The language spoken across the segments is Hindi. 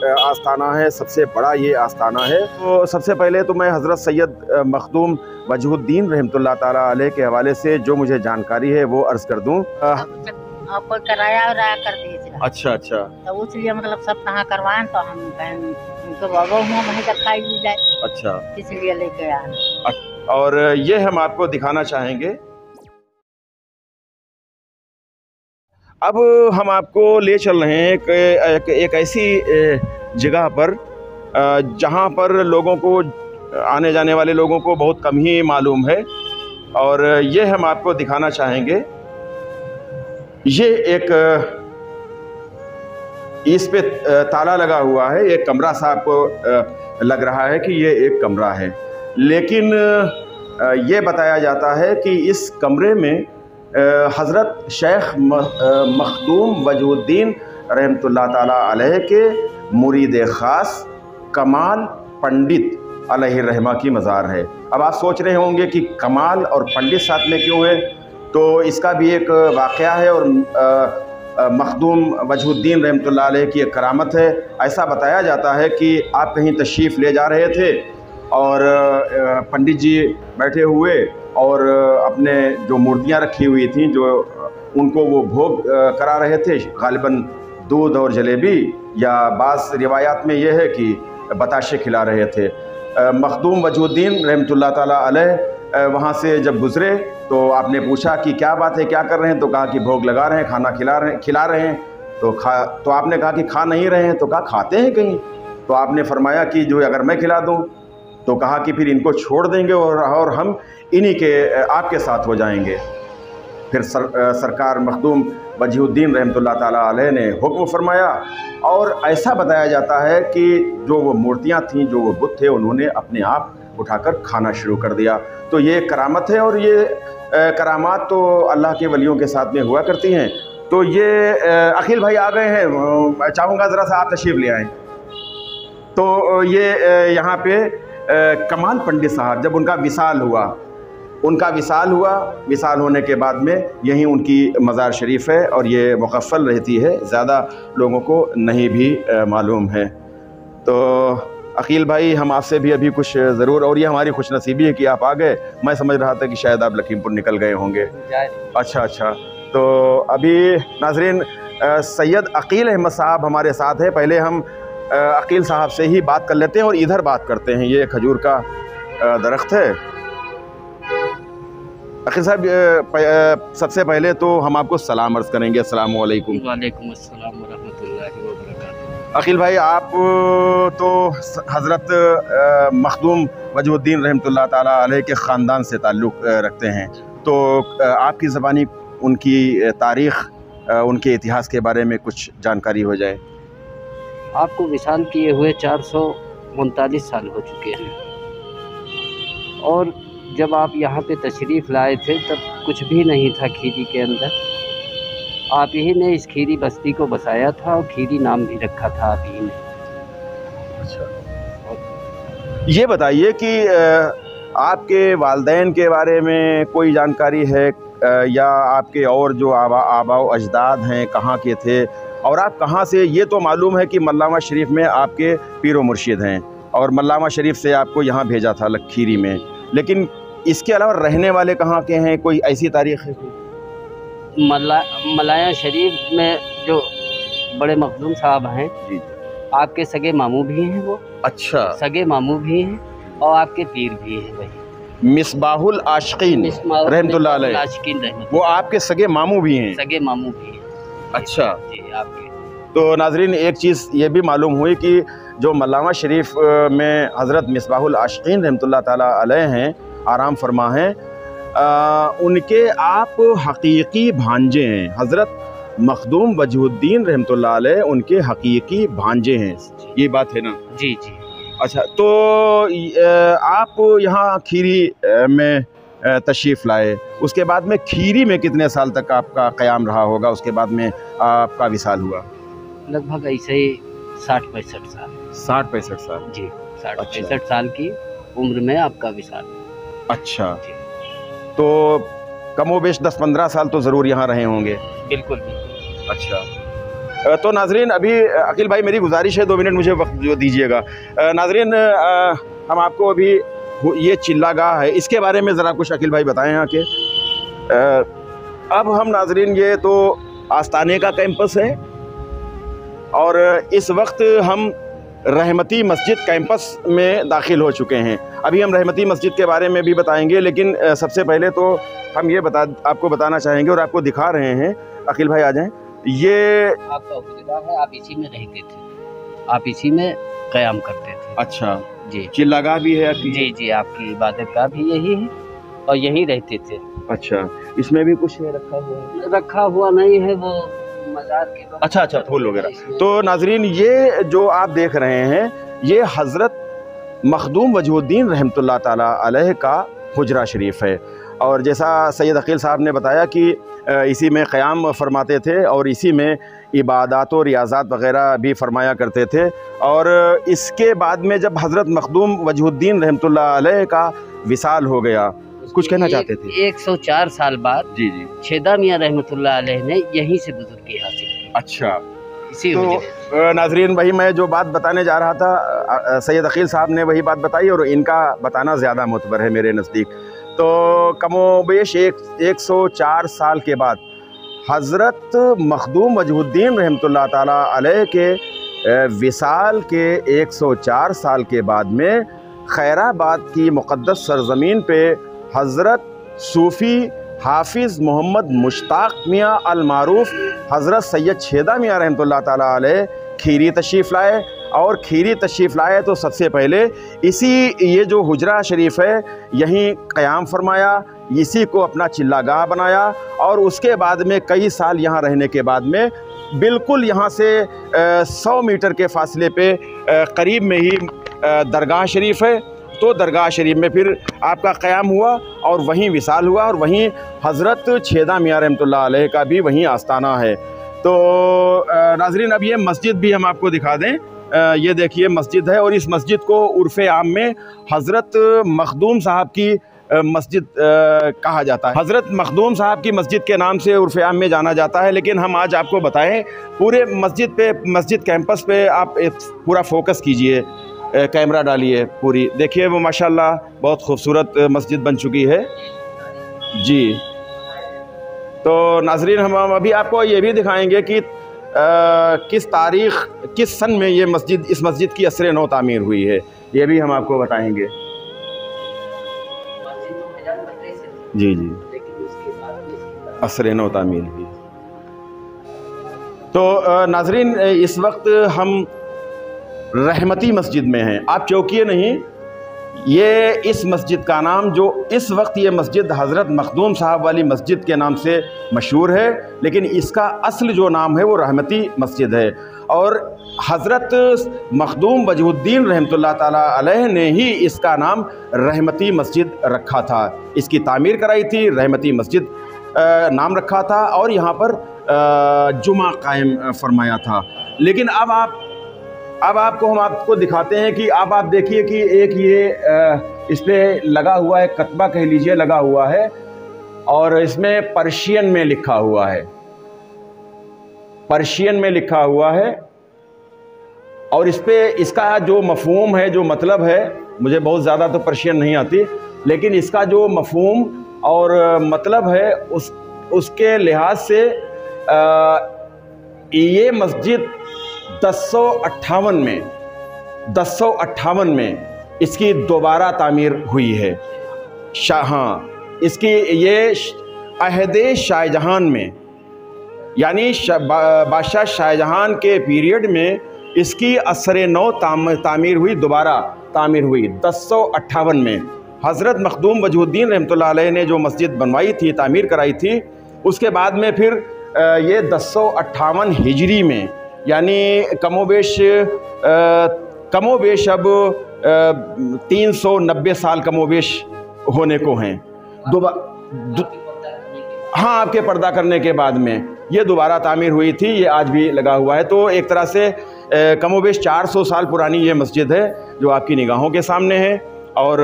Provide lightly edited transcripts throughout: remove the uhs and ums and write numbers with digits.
आस्थाना है, सबसे बड़ा ये आस्थाना है। तो सबसे पहले तो मैं हज़रत सैयद मखदूम वजहुद्दीन रहमतुल्लाह ताला अलैह के हवाले से जो मुझे जानकारी है वो अर्ज़ कर दूँ। आपको कराया कर दिए। अच्छा अच्छा, तो इसलिए मतलब सब कहाँ करवाएं तो हम उनको वहीं तक खाई ली जाए। अच्छा, इसलिए लेके आए। और ये हम आपको दिखाना चाहेंगे। अब हम आपको ले चल रहे हैं एक ऐसी जगह पर जहाँ पर लोगों को, आने जाने वाले लोगों को बहुत कम ही मालूम है, और ये हम आपको दिखाना चाहेंगे। ये एक इस पे ताला लगा हुआ है, एक कमरा सा आपको लग रहा है कि ये एक कमरा है, लेकिन ये बताया जाता है कि इस कमरे में हज़रत शेख मखदूम वजहुद्दीन रहमतुल्लाह ताला अलैह के मुरीद ख़ास कमाल पंडित अलैहिर्रहमा की मज़ार है। अब आप सोच रहे होंगे कि कमाल और पंडित साथ में क्यों है, तो इसका भी एक वाक़या है और मखदूम वजहुद्दीन रहमतुल्लाह अलैह की एक करामत है। ऐसा बताया जाता है कि आप कहीं तशरीफ़ ले जा रहे थे और पंडित जी बैठे हुए और अपने जो मूर्तियाँ रखी हुई थी, जो उनको वो भोग करा रहे थे, गालिबन दूध और जलेबी, या बाज़ रिवायात में ये है कि बताशे खिला रहे थे। मखदूम वजहुद्दीन रहमतुल्लाह ताला अलैह वहाँ से जब गुज़रे तो आपने पूछा कि क्या बात है, क्या कर रहे हैं, तो कहा कि भोग लगा रहे हैं, खाना खिला रहे हैं। तो आपने कहा कि खा नहीं रहे हैं, तो कहा खाते हैं कहीं, तो आपने फरमाया कि जो अगर मैं खिला दूँ, तो कहा कि फिर इनको छोड़ देंगे और हम इन्हीं के आपके साथ हो जाएंगे। फिर सरकार मखदूम वजहुद्दीन रहमतुल्लाह ताला अलैह ने हुक्म फरमाया, और ऐसा बताया जाता है कि जो वो मूर्तियाँ थीं, जो वो बुत थे, उन्होंने अपने आप उठाकर खाना शुरू कर दिया। तो ये करामत है, और ये करामात तो अल्लाह के वलियों के साथ में हुआ करती हैं। तो ये अखिल भाई आ गए हैं, चाहूँगा ज़रा सा आप तशरीफ़ ले आएँ। तो ये यहाँ पे कमाल पंडित साहब, जब उनका विसाल हुआ, विसाल होने के बाद में यहीं उनकी मज़ार शरीफ है, और ये मुकफ़्फ़ल रहती है, ज़्यादा लोगों को नहीं भी मालूम है। तो अकील भाई, हम आपसे भी अभी कुछ ज़रूर, और ये हमारी खुशनसीबी है कि आप आ गए। मैं समझ रहा था कि शायद आप लखीमपुर निकल गए होंगे। अच्छा, तो अभी नाज़रीन सैयद अकील अहमद साहब हमारे साथ है। पहले हम अकील साहब से ही बात कर लेते हैं और इधर बात करते हैं। ये खजूर का दरख्त है। अकील साहब, सबसे पहले तो हम आपको सलाम अर्ज़ करेंगे। अस्सलाम वालेकुम। वालेकुम अस्सलाम व रहमतुल्लाहि व बरकातुहू। अकील भाई, आप तो हज़रत मखदूम वजहुद्दीन रहमतुल्लाह ताला अलैह के ख़ानदान से ताल्लुक़ रखते हैं, तो आपकी ज़बानी उनकी तारीख़, उनके इतिहास के बारे में कुछ जानकारी हो जाए। आपको विसाल किए हुए 439 साल हो चुके हैं, और जब आप यहाँ पे तशरीफ़ लाए थे तब कुछ भी नहीं था खीरी के अंदर। आप ही ने इस खीरी बस्ती को बसाया था, और खीरी नाम भी रखा था आप ही ने। अच्छा, ये बताइए कि आपके वालिदैन के बारे में कोई जानकारी है, या आपके और जो आबा व अजदाद हैं कहाँ के थे, और आप कहाँ से? ये तो मालूम है कि मल्लामा शरीफ में आपके पीरो मुर्शिद हैं, और मल्लामा शरीफ से आपको यहाँ भेजा था खीरी में, लेकिन इसके अलावा रहने वाले कहाँ के हैं? कोई ऐसी तारीख़ है? मलाया शरीफ में जो बड़े मखदूम साहब हैं जी, आपके सगे मामू भी हैं वो। अच्छा, सगे मामू भी हैं और आपके पीर भी हैं भाई। मिसबाहुल आशिकीन रहमतुल्लाह अलैह, वो आपके सगे मामू भी हैं? सगे मामू भी हैं। अच्छा जी, आपके। तो नाज़रीन, एक चीज़ ये भी मालूम हुई कि जो मल्लामा शरीफ में हज़रत मिसबाहुल आशिकीन रहमतुल्लाह ताला अलैह हैं, आराम फरमा हैं, उनके आप हकीकी भांजे हैं। हज़रत मखदूम वजहुद्दीन रहमतुल्लाह अलैह उनके हकीकी भांजे हैं, ये बात है ना? जी जी। अच्छा, तो आप यहाँ खीरी में तशरीफ़ लाए, उसके बाद में खीरी में कितने साल तक आपका क़याम रहा होगा? उसके बाद में आपका विसाल हुआ? लगभग ऐसे ही 60-65 साल। 60-65 साल? जी, 60-65 साल की उम्र में आपका विसाल। अच्छा, तो कमोबेश 10-15 साल तो ज़रूर यहाँ रहे होंगे? बिल्कुल बिल्कुल। अच्छा, तो नाजरीन अभी अकील भाई मेरी गुजारिश है 2 मिनट मुझे वक्त जो दीजिएगा। नाजरीन हम आपको अभी ये चिल्लागाह है इसके बारे में ज़रा कुछ अकील भाई बताएं यहाँ के। अब हम नाजरीन ये तो आस्ताने का कैंपस है और इस वक्त हम रहमती मस्जिद कैंपस में दाखिल हो चुके हैं। अभी हम रहमती मस्जिद के बारे में भी बताएंगे, लेकिन सबसे पहले तो हम ये आपको बताना चाहेंगे और आपको दिखा रहे हैं। अकील भाई आ जाएं। ये आपका हुजरा है, आप इसी में रहते थे, आप इसी में क़याम करते थे। अच्छा जी, चिल्लागाह भी है आपकी? जी जी, आपकी इबादत गाह भी यही है और यहीं रहते थे। अच्छा, इसमें भी कुछ है रखा हुआ है? रखा हुआ नहीं है, वो मज़ार के। अच्छा, फूल वगैरह। तो नाजरीन ये जो आप देख रहे हैं ये हज़रत मखदूम वजहुद्दीन रहमतुल्लाह ताला अलैह का हुजरा शरीफ है। और जैसा सैयद अकील साहब ने बताया कि इसी में क़याम फरमाते थे और इसी में इबादत और रियाज़ात वग़ैरह भी फरमाया करते थे। और इसके बाद में जब हज़रत मखदूम वजहुद्दीन रहमतुल्लाह अलैह का विसाल हो गया, कुछ कहना चाहते थे? 104 साल बाद जी जी छेदा मियाँ रहमतुल्लाह अलैह ने यहीं से बुजुर्गी हासिल की। अच्छा, इसी तो नाजरीन वही मैं जो बात बताने जा रहा था, सैयद अकील साहब ने वही बात बताई और इनका बताना ज़्यादा मुतबर है मेरे नज़दीक। तो कमोबेश 104 साल के बाद हज़रत मखदूम वजहुद्दीन रहमतुल्लाह ताला अलैह के विसाल के 104 साल के बाद में खैराबाद की मुक़द्दस सरज़मीन पे हज़रत सूफ़ी हाफिज़ मोहम्मद मुश्ताक़ मियाँ अल-मारूफ़ हज़रत सैयद छेदा मियाँ रहमतुल्लाह ताला अलैह खीरी तशरीफ़ लाए। और खीरी तशरीफ़ लाए तो सबसे पहले इसी ये जो हुजरा शरीफ है यहीं क़याम फरमाया, इसी को अपना चिल्लागाह बनाया। और उसके बाद में कई साल यहाँ रहने के बाद में बिल्कुल यहाँ से 100 मीटर के फासले पे करीब में ही दरगाह शरीफ है। तो दरगाह शरीफ में फिर आपका क़याम हुआ और वहीं विसाल हुआ और वहीं हज़रत छेदा मियाँ रहमतुल्लाह अलैह का भी वहीं आस्ताना है। तो नाज़रीन अब ये मस्जिद भी हम आपको दिखा दें। ये देखिए मस्जिद है और इस मस्जिद को उर्फ़े आम में हज़रत मखदूम साहब की मस्जिद कहा जाता है। हज़रत मखदूम साहब की मस्जिद के नाम से उर्फ़े आम में जाना जाता है। लेकिन हम आज आपको बताएं पूरे मस्जिद कैंपस पे आप पूरा फोकस कीजिए, कैमरा डालिए पूरी, देखिए वो माशाल्लाह बहुत खूबसूरत मस्जिद बन चुकी है जी। तो नाज़रीन हम अभी आपको ये भी दिखाएंगे कि किस तारीख़ किस सन में ये मस्जिद इस मस्जिद की असर नौ तामीर हुई है, ये भी हम आपको बताएंगे। जी जी, असर नौ तामीर हुई। तो नाज़रीन इस वक्त हम रहमती मस्जिद में हैं। आप चौंकिए नहीं, ये इस मस्जिद का नाम जो इस वक्त ये मस्जिद हज़रत मखदूम साहब वाली मस्जिद के नाम से मशहूर है, लेकिन इसका असल जो नाम है वो रहमती मस्जिद है। और हज़रत मखदूम वजहुद्दीन रहमतुल्लाह ताला अलैह ने ही इसका नाम रहमती मस्जिद रखा था। इसकी तामीर कराई थी, रहमती मस्जिद नाम रखा था और यहाँ पर जुमा कायम फरमाया था। लेकिन अब हम आपको दिखाते हैं कि अब आप देखिए कि एक ये इस पर लगा हुआ है, कतबा कह लीजिए लगा हुआ है और इसमें पर्शियन में लिखा हुआ है, पर्शियन में लिखा हुआ है। और इस पे इसका जो मफ़हूम है, जो मतलब है, मुझे बहुत ज़्यादा तो पर्शियन नहीं आती, लेकिन इसका जो मफ़हूम और मतलब है उसके लिहाज से ये मस्जिद 1058 में इसकी दोबारा तामीर हुई है। इसकी ये अहदे शाहजहान में, यानी बादशाह शाहजहान के पीरियड में इसकी असर नौ तामीर हुई, दोबारा तामीर हुई 1058 में। हज़रत मखदूम वजहुद्दीन रहमतुल्लाह अलैह ने जो मस्जिद बनवाई थी, तामीर कराई थी, उसके बाद में फिर ये 1058 हिजरी में, यानी कमोबेश अब 390 साल कमोबेश होने को हैं। हाँ, आपके पर्दा करने के बाद में ये दोबारा तामीर हुई थी, ये आज भी लगा हुआ है। तो एक तरह से कमोबेश 400 साल पुरानी ये मस्जिद है जो आपकी निगाहों के सामने है। और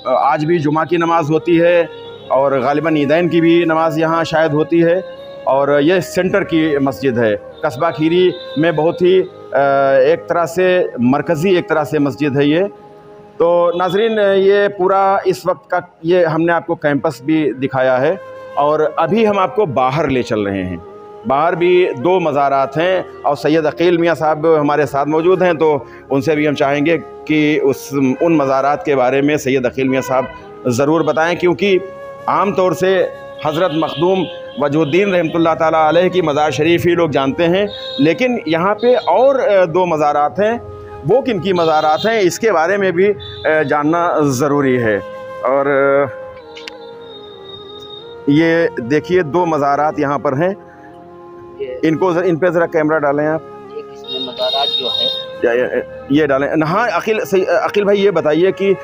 आज भी जुमा की नमाज़ होती है और गालिबन ईदैन की भी नमाज़ यहाँ शायद होती है। और ये सेंटर की मस्जिद है। कस्बा खीरी में बहुत ही एक तरह से मरकज़ी एक तरह से मस्जिद है ये। तो नाज़रीन, ये पूरा इस वक्त का ये हमने आपको कैंपस भी दिखाया है और अभी हम आपको बाहर ले चल रहे हैं। बाहर भी 2 मज़ारात हैं और सैयद अकील मियाँ साहब हमारे साथ मौजूद हैं, तो उनसे भी हम चाहेंगे कि उन मज़ारात के बारे में सैयद अकील मियाँ साहब ज़रूर बताएं, क्योंकि आम तौर से हज़रत मखदूम वजहुद्दीन रहमतुल्लाह ताला अलैह की मज़ार शरीफ ही लोग जानते हैं, लेकिन यहाँ पे और 2 मज़ारात हैं। वो किन की मज़ारात हैं इसके बारे में भी जानना ज़रूरी है। और ये देखिए 2 मज़ारात यहाँ पर हैं। इन पे ज़रा कैमरा डालें आप। एक इसमें मज़ारात जो है ये डालें। हाँ अकील भाई, ये बताइए कि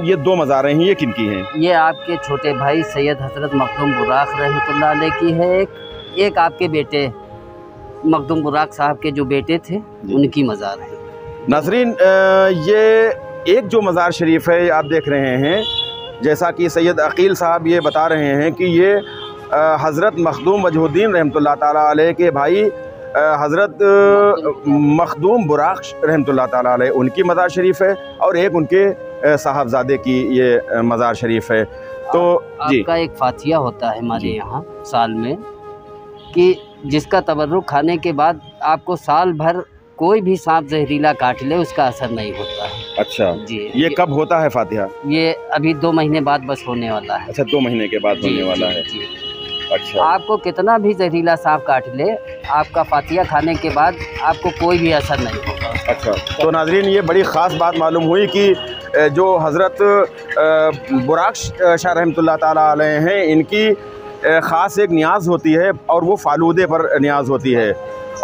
ये 2 मज़ारें हैं, ये किन की हैं? ये आपके छोटे भाई सैयद हज़रत मखदूम बुराक रहमतुल्लाह अलैह की है। एक आपके बेटे मखदूम बुराक साहब के जो बेटे थे उनकी मज़ार है। नाज़रीन, ये एक जो मज़ार शरीफ है आप देख रहे हैं, जैसा कि सैयद अकील साहब ये बता रहे हैं कि ये हज़रत मखदूम वजहुद्दीन रहमतुल्लाह ताला अलैह के भाई हज़रत मखदूम बुराक रहमतुल्लाह ताला अलैह उनकी मज़ार शरीफ है और एक उनके साहबजादे की ये मज़ार शरीफ है। तो जी, आपका एक फातिया होता है हमारे यहाँ साल में कि जिसका तबर्रुक खाने के बाद आपको साल भर कोई भी सांप जहरीला काट ले उसका असर नहीं होता है। अच्छा जी, ये कब होता है फातिहा? ये अभी 2 महीने बाद बस होने वाला है। अच्छा, 2 महीने के बाद होने वाला है। जी। अच्छा, आपको कितना भी जहरीला सांप काट ले, आपका फातिया खाने के बाद आपको कोई भी असर नहीं होगा। अच्छा, तो नाज़रीन, ये बड़ी ख़ास बात मालूम हुई कि जो हज़रत बुराक शाह रहमतुल्लाह ताला अलैह हैं, इनकी ख़ास एक नियाज़ होती है और वो फालूदे पर नियाज़ होती है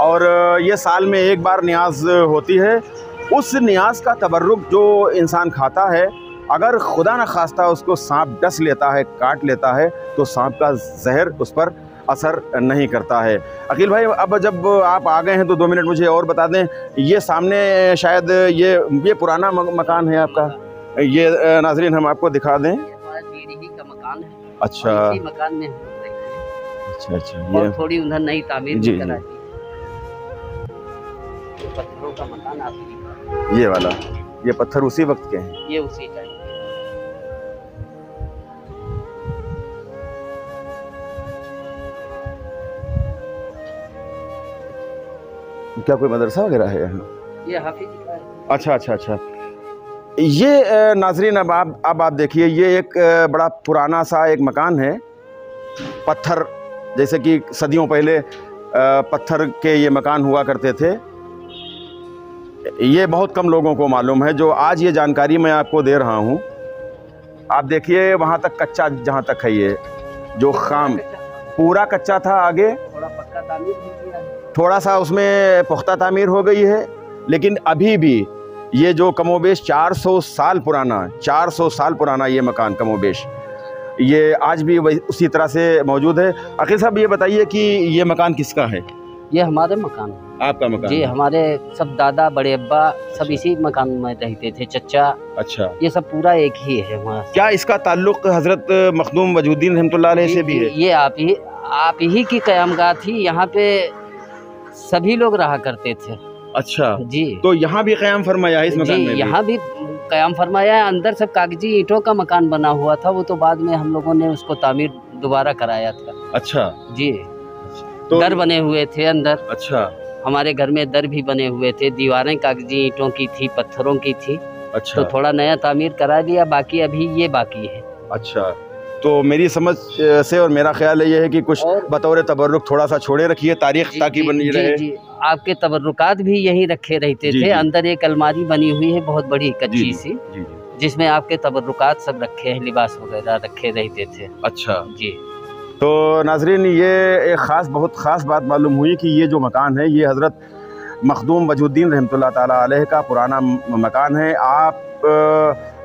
और ये साल में एक बार नियाज़ होती है। उस नियाज़ का तबर्रुक जो इंसान खाता है, अगर खुदा न खास्ता उसको सांप डस लेता है, काट लेता है, तो सांप का जहर उस पर असर नहीं करता है। अकील भाई, अब जब आप आ गए हैं तो 2 मिनट मुझे और बता दें, ये सामने शायद ये पुराना मकान है आपका। ये नाज़रीन हम आपको दिखा दें। ही का मकान है। अच्छा, इसी मकान में हम लोग रहते हैं। अच्छा, और ये थोड़ी उधर नई तामीर जी, भी कराई। ये पत्थरों का मकान आपकी, ये वाला, ये पत्थर उसी वक्त के हैं? ये उसी टाइम। क्या कोई मदरसा वगैरह है यहाँ? ये हाफिज का है। अच्छा। ये नाज़रीन, अब आप देखिए, ये एक बड़ा पुराना सा एक मकान है। पत्थर, जैसे कि सदियों पहले पत्थर के ये मकान हुआ करते थे। ये बहुत कम लोगों को मालूम है, जो आज ये जानकारी मैं आपको दे रहा हूँ। आप देखिए, वहाँ तक कच्चा, जहाँ तक है ये जो खाम पूरा कच्चा था, आगे थोड़ा पक्का तामीर भी किया है। थोड़ा सा उसमें पुख्ता तामीर हो गई है, लेकिन अभी भी ये जो कमोबेश 400 साल पुराना ये मकान कमोबेश ये आज भी वही उसी तरह से मौजूद है। अकील साहब, ये बताइए कि ये मकान किसका है? ये हमारे मकान है। आपका मकान? जी, हमारे सब दादा बड़े अब्बा सब इसी मकान में रहते थे, चचा। अच्छा, ये सब पूरा एक ही है वहाँ। क्या इसका ताल्लुक हज़रत मखदूम वजहुद्दीन रहमतुल्लाह अलैह से भी है? ये आप ही की क़यामगाह थी। यहाँ पे सभी लोग रहा करते थे। अच्छा जी, तो यहाँ भी क़याम फरमाया है इस मकान में? यहाँ भी क़याम फरमाया है। अंदर सब कागजी ईंटों का मकान बना हुआ था, वो तो बाद में हम लोगों ने उसको तामीर दोबारा कराया था। अच्छा जी, तो दर बने हुए थे अंदर। अच्छा हमारे घर में दर भी बने हुए थे, दीवारें कागजी ईंटों की थी, पत्थरों की थी। अच्छा, तो थोड़ा नया तामीर करा लिया, बाकी अभी ये बाकी है। अच्छा, तो मेरी समझ से और मेरा ख्याल ये है कि कुछ बतौर तबर्रुक थोड़ा सा छोड़े रखिए, तारीख ताकि बनी रहे। जी, आपके तबर्रुकात भी यहीं रखे रहते थे। अंदर एक अलमारी बनी हुई है बहुत बड़ी कच्ची सी, जिसमें आपके तबर्रुकात सब रखे हैं, लिबास वगैरह रखे रहते थे। अच्छा जी, तो नाजरीन, ये एक बहुत ख़ास बात मालूम हुई कि ये जो मकान है ये हज़रत मखदूम वजहुद्दीन रहमतुल्लाह ताला अलैह का पुराना मकान है। आप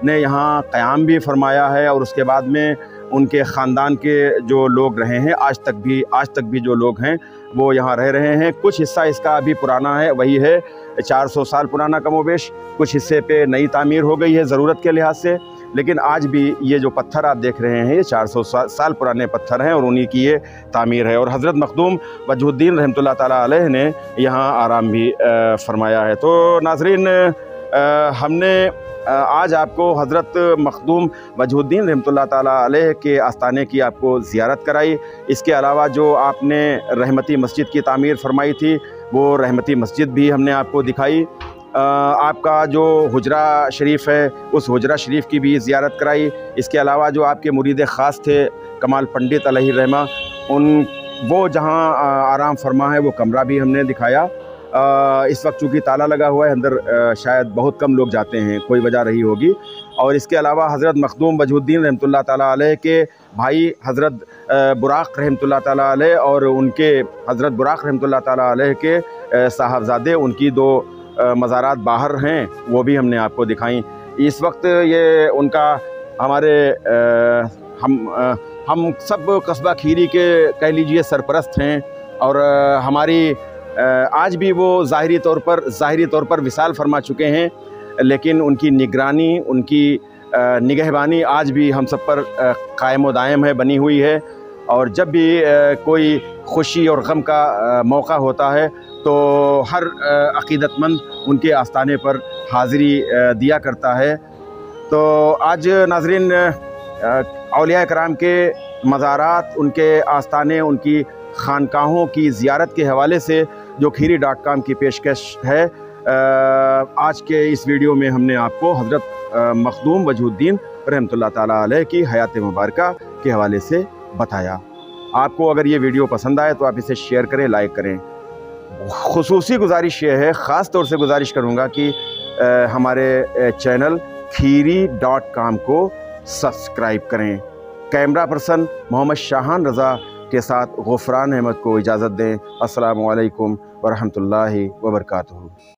ने यहाँ क़याम भी फरमाया है और उसके बाद में उनके ख़ानदान के जो लोग रहे हैं, आज तक भी जो लोग हैं वो यहाँ रह रहे हैं। कुछ हिस्सा इसका अभी पुराना है, वही है 400 साल पुराना कमोबेश। कुछ हिस्से पे नई तामीर हो गई है ज़रूरत के लिहाज से, लेकिन आज भी ये जो पत्थर आप देख रहे हैं ये 400 साल पुराने पत्थर हैं और उन्हीं की ये तामीर है। और हज़रत मखदूम वजहुद्दीन रहमतुल्लाह ताला अलैह ने यहाँ आराम भी फरमाया है। तो नाज़रीन, हमने आज आपको हज़रत मखदूम वजहुद्दीन रहमतुल्लाह ताला अलैह के आस्थाने की आपको ज़ियारत कराई। इसके अलावा जो आपने रहमती मस्जिद की तामीर फरमाई थी वो रहमती मस्जिद भी हमने आपको दिखाई। आपका जो हुजरा शरीफ है उस हुजरा शरीफ की भी ज़ियारत कराई। इसके अलावा जो आपके मुरीद ख़ास थे कमाल पंडित अलैहि रहमा, वो जहाँ आराम फरमा है वो कमरा भी हमने दिखाया। इस वक्त चूँकि ताला लगा हुआ है अंदर, शायद बहुत कम लोग जाते हैं, कोई वजह रही होगी। और इसके अलावा हज़रत मखदूम वजहुद्दीन रहमतुल्लाह ताला अलैह के भाई हज़रत बुराक रहमतुल्लाह ताला अलैह और उनके हज़रत बुराक रहमतुल्लाह ताला अलैह के साहबजादे, उनकी 2 मज़ारात बाहर हैं, वो भी हमने आपको दिखाई। इस वक्त ये उनका हमारे हम सब कस्बा खीरी के कह लीजिए सरपरस्त हैं और हमारी आज भी वो ज़ाहिरी तौर पर विसाल फरमा चुके हैं, लेकिन उनकी निगरानी, उनकी निगहबानी आज भी हम सब पर कायम व दायम है, बनी हुई है। और जब भी कोई खुशी और गम का मौका होता है तो हर अक़ीदतमंद उनके आस्थाने पर हाज़िरी दिया करता है। तो आज नाज़रीन, औलिया कराम के मज़ारात, उनके आस्थाने, उनकी खानकाहों की ज़ियारत के हवाले से जो खीरी.com की पेशकश है, आज के इस वीडियो में हमने आपको हज़रत मखदूम वजहुद्दीन रहमतुल्लाह ताला अलैह की हयात मुबारका के हवाले से बताया। आपको अगर ये वीडियो पसंद आए तो आप इसे शेयर करें, लाइक करें। खुसूसी गुजारिश ये है, ख़ास तौर से गुजारिश करूँगा कि हमारे चैनल खीरी.com को सब्सक्राइब करें। कैमरा पर्सन मोहम्मद शाहान रज़ा के साथ गुफ़रान अहमद को इजाज़त दें। अस्सलामु अलैकुम व रहमतुल्लाहि व बरकातुहू।